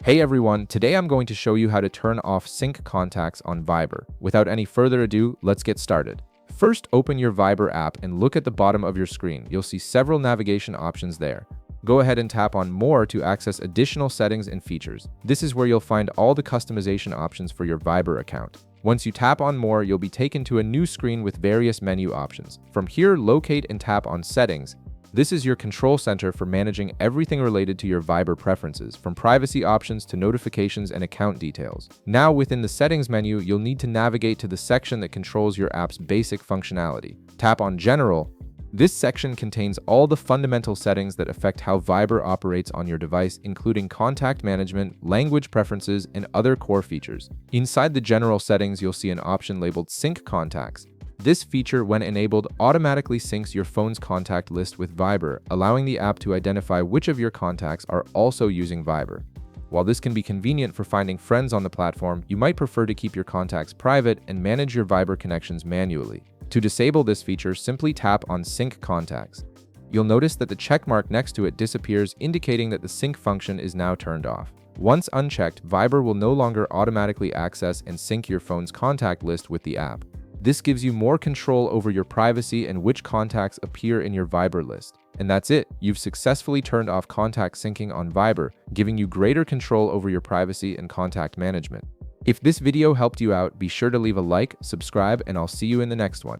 Hey everyone, today I'm going to show you how to turn off sync contacts on Viber. Without any further ado, let's get started. First, open your Viber app and look at the bottom of your screen. You'll see several navigation options there. Go ahead and tap on More to access additional settings and features. This is where you'll find all the customization options for your Viber account. Once you tap on More, you'll be taken to a new screen with various menu options. From here, locate and tap on Settings. This is your control center for managing everything related to your Viber preferences, from privacy options to notifications and account details. Now, within the Settings menu, you'll need to navigate to the section that controls your app's basic functionality. Tap on General. This section contains all the fundamental settings that affect how Viber operates on your device, including contact management, language preferences, and other core features. Inside the General settings, you'll see an option labeled Sync Contacts. This feature, when enabled, automatically syncs your phone's contact list with Viber, allowing the app to identify which of your contacts are also using Viber. While this can be convenient for finding friends on the platform, you might prefer to keep your contacts private and manage your Viber connections manually. To disable this feature, simply tap on Sync Contacts. You'll notice that the checkmark next to it disappears, indicating that the sync function is now turned off. Once unchecked, Viber will no longer automatically access and sync your phone's contact list with the app. This gives you more control over your privacy and which contacts appear in your Viber list. And that's it. You've successfully turned off contact syncing on Viber, giving you greater control over your privacy and contact management. If this video helped you out, be sure to leave a like, subscribe, and I'll see you in the next one.